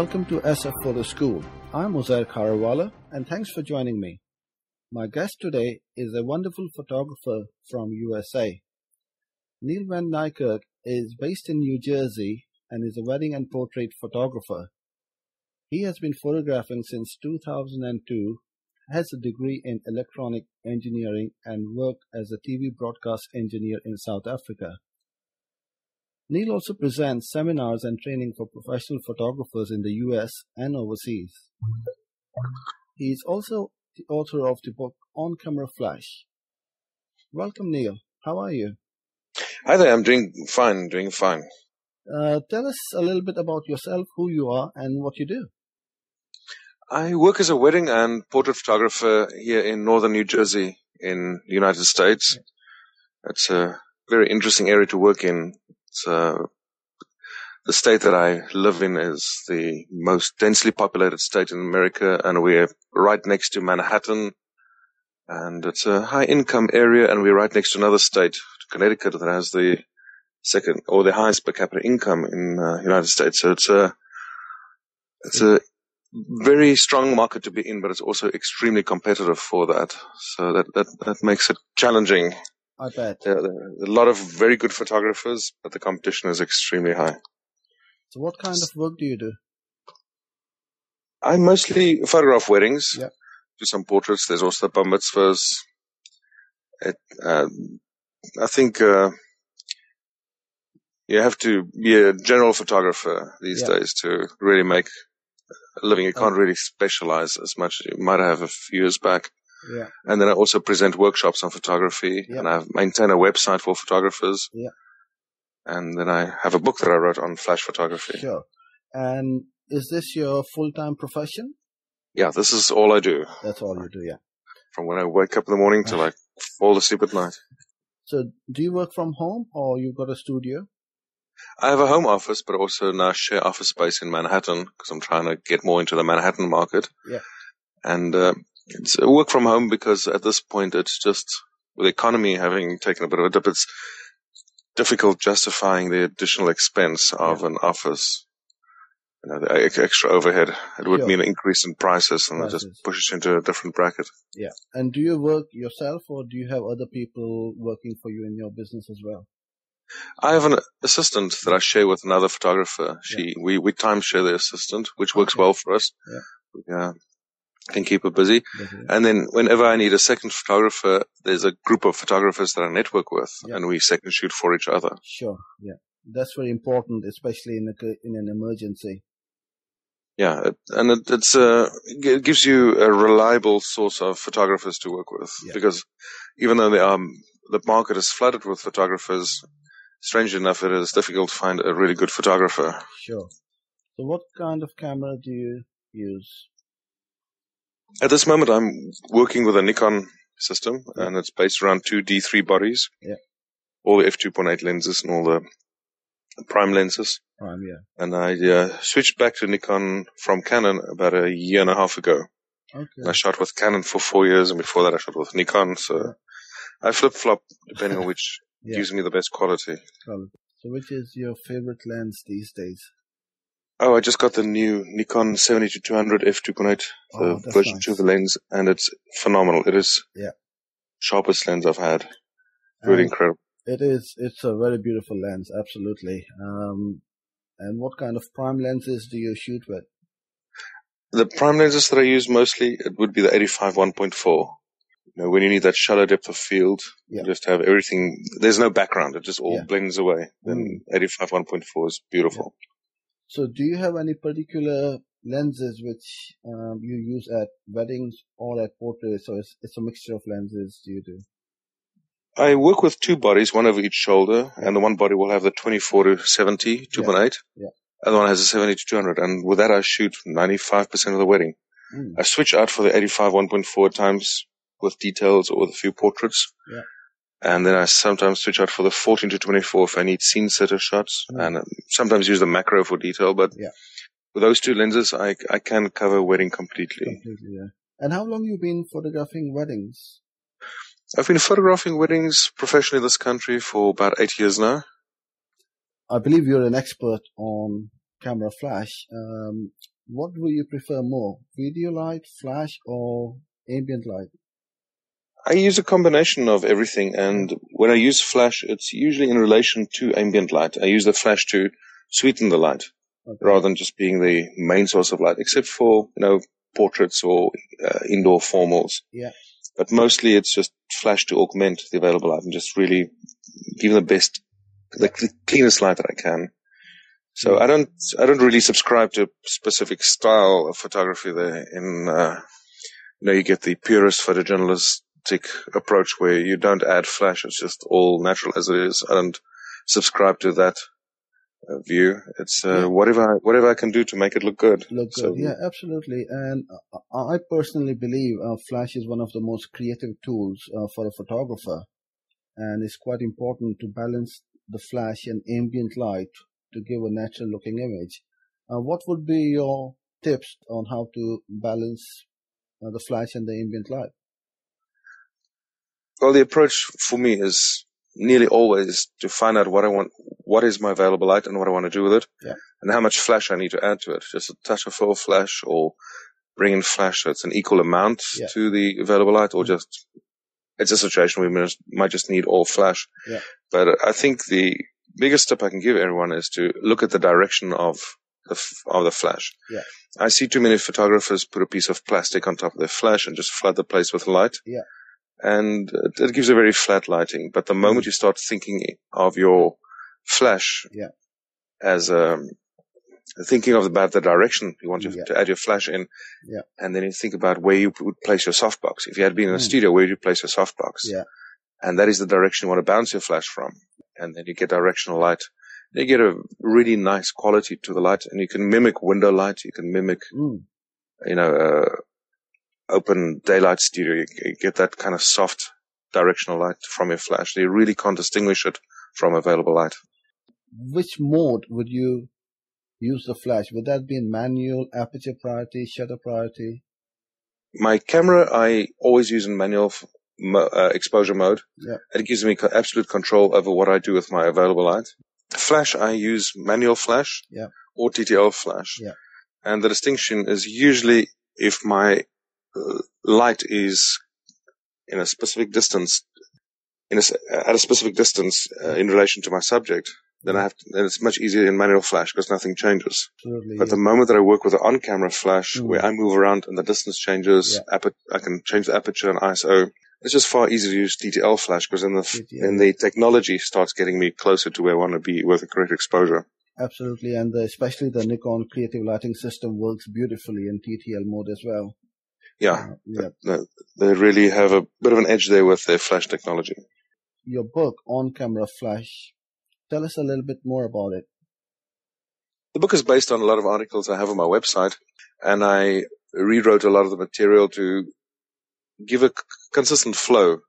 Welcome to SF Photo School. I'm Uzair Karawala, and thanks for joining me. My guest today is a wonderful photographer from USA. Neil Van Niekerk is based in New Jersey and is a wedding and portrait photographer. He has been photographing since 2002, has a degree in electronic engineering, and worked as a TV broadcast engineer in South Africa. Neil also presents seminars and training for professional photographers in the US and overseas. He is also the author of the book On Camera Flash. Welcome, Neil. How are you? Hi there, I'm doing fine. Tell us a little bit about yourself, who you are, and what you do. I work as a wedding and portrait photographer here in northern New Jersey in the United States. It's a very interesting area to work in. The state that I live in is the most densely populated state in America, and we're right next to Manhattan. And it's a high-income area, and we're right next to another state, Connecticut, that has the second or the highest per capita income in the United States. So it's a very strong market to be in, but it's also extremely competitive for that. So that makes it challenging. I bet. There are a lot of very good photographers, but the competition is extremely high. So what kind of work do you do? I mostly photograph weddings, Yep. do some portraits. There's also the bar mitzvahs. I think you have to be a general photographer these days to really make a living. You can't really specialize as much as you might have a few years back. Yeah. And then I also present workshops on photography, and I maintain a website for photographers. Yeah. And then I have a book that I wrote on flash photography. Sure. And is this your full-time profession? Yeah, this is all I do. That's all you do, yeah. From when I wake up in the morning till I fall asleep at night. So do you work from home or you've got a studio? I have a home office, but also now share office space in Manhattan because I'm trying to get more into the Manhattan market. Yeah. And it's a work from home because at this point it's just, with the economy having taken a bit of a dip, it's difficult justifying the additional expense of an office. You know, the extra overhead. It would mean an increase in prices, and it just pushes into a different bracket. Yeah. And do you work yourself, or do you have other people working for you in your business as well? I have an assistant that I share with another photographer. We timeshare the assistant, which works well for us. Yeah. Can keep her busy. And then whenever I need a second photographer, there's a group of photographers that I network with, and we second shoot for each other. Sure, yeah. That's very important, especially in an emergency. Yeah, and it gives you a reliable source of photographers to work with, because even though the market is flooded with photographers, strangely enough, it is difficult to find a really good photographer. Sure. So what kind of camera do you use? At this moment, I'm working with a Nikon system, and it's based around two D3 bodies. Yeah. All the f2.8 lenses and all the prime lenses. Prime, yeah. And I switched back to Nikon from Canon about a year and a half ago. Okay. And I shot with Canon for 4 years, and before that I shot with Nikon. So I flip-flop depending on which gives me the best quality. So which is your favorite lens these days? Oh, I just got the new Nikon 70-200 f2.8, the version 2 of the lens, and it's phenomenal. It is sharpest lens I've had. Really incredible. It is. It's a very beautiful lens, absolutely. And what kind of prime lenses do you shoot with? The prime lenses that I use mostly, it would be the 85 1.4. You know, when you need that shallow depth of field, you just have everything. There's no background. It just all blends away. Then 85 1.4 is beautiful. Yeah. So do you have any particular lenses which you use at weddings or at portraits, or it's a mixture of lenses do you do? I work with two bodies, one over each shoulder, and the one body will have the 24-70 2.8, and the one has a 70-200, and with that I shoot 95% of the wedding. I switch out for the 85 1.4 at times with details or with a few portraits. Yeah. And then I sometimes switch out for the 14-24 if I need scene setter shots, and sometimes use the macro for detail. But with those two lenses, I can cover a wedding completely. And how long have you been photographing weddings? I've been photographing weddings professionally in this country for about 8 years now. I believe you're an expert on camera flash, what will you prefer more, video light, flash, or ambient light? I use a combination of everything, and when I use flash, it's usually in relation to ambient light. I use the flash to sweeten the light, rather than just being the main source of light, except for, portraits or indoor formals. Yeah. But mostly it's just flash to augment the available light and just really give the cleanest light that I can. So I don't really subscribe to a specific style of photography there. You get the purist photojournalistic approach where you don't add flash. It's just all natural as it is. I don't subscribe to that view. It's whatever I can do to make it look good. Yeah, absolutely. And I personally believe flash is one of the most creative tools for a photographer, and it's quite important to balance the flash and ambient light to give a natural looking image. What would be your tips on how to balance the flash and the ambient light? Well, the approach for me is nearly always to find out what I want, what is my available light and what I want to do with it, and how much flash I need to add to it. Just a touch of full flash, or bring in flash so it's an equal amount to the available light, or just it's a situation where we might just need all flash. Yeah. But I think the biggest tip I can give everyone is to look at the direction of the flash. Yeah. I see too many photographers put a piece of plastic on top of their flash and just flood the place with light. Yeah. And it gives a very flat lighting. But the moment you start thinking of your flash as thinking about the direction you want to add your flash in, and then you think about where you would place your softbox. If you had been in a studio, where would you place your softbox? Yeah. And that is the direction you want to bounce your flash from. And then you get directional light. You get a really nice quality to the light, and you can mimic window light. You can mimic, open daylight studio. You get that kind of soft directional light from your flash. You really can't distinguish it from available light. Which mode would you use the flash? Would that be in manual, aperture priority, shutter priority? My camera, I always use in manual exposure mode. Yeah. It gives me absolute control over what I do with my available light. Flash, I use manual flash or TTL flash. Yeah. And the distinction is usually if my light is in a specific distance, at a specific distance in relation to my subject, then then it's much easier in manual flash because nothing changes. Absolutely, but the moment that I work with an on-camera flash, where I move around and the distance changes, I can change the aperture and ISO. It's just far easier to use TTL flash because then the technology starts getting me closer to where I want to be with the correct exposure. Absolutely, and especially the Nikon creative lighting system works beautifully in TTL mode as well. They really have a bit of an edge there with their flash technology. Your book, On Camera Flash, tell us a little bit more about it. The book is based on a lot of articles I have on my website, and I rewrote a lot of the material to give a consistent flow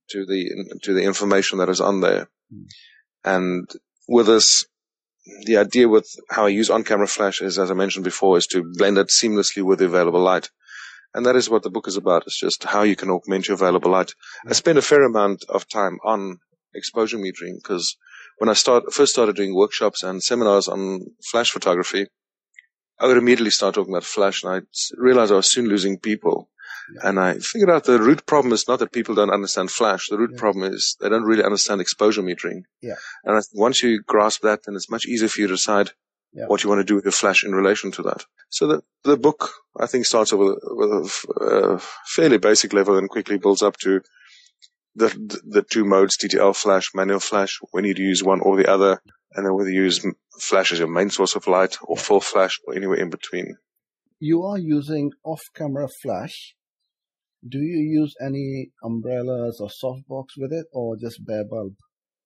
to the information that is on there. And with this, the idea with how I use on-camera flash is, as I mentioned before, is to blend it seamlessly with the available light. And that is what the book is about. It's just how you can augment your available light. I spent a fair amount of time on exposure metering because when I first started doing workshops and seminars on flash photography, I would immediately start talking about flash, and I realized I was soon losing people. And I figured out the root problem is not that people don't understand flash. The root problem is they don't really understand exposure metering. And once you grasp that, then it's much easier for you to decide what you want to do with your flash in relation to that. So the book, I think, starts off with a fairly basic level and quickly builds up to the two modes, TTL flash, manual flash, when you use one or the other, and then whether you use flash as your main source of light or full flash or anywhere in between. You are using off-camera flash. Do you use any umbrellas or softbox with it, or just bare bulb?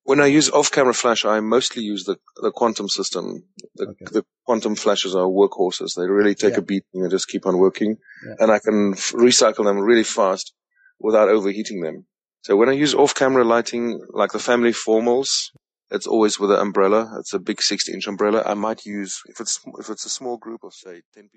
When I use off-camera flash, I mostly use the quantum system. The quantum flashes are workhorses. They really take a beating and just keep on working. And I can recycle them really fast without overheating them. So when I use off-camera lighting, like the family formals, it's always with an umbrella. It's a big 60-inch umbrella. I might use, if it's a small group of, say, 10 people.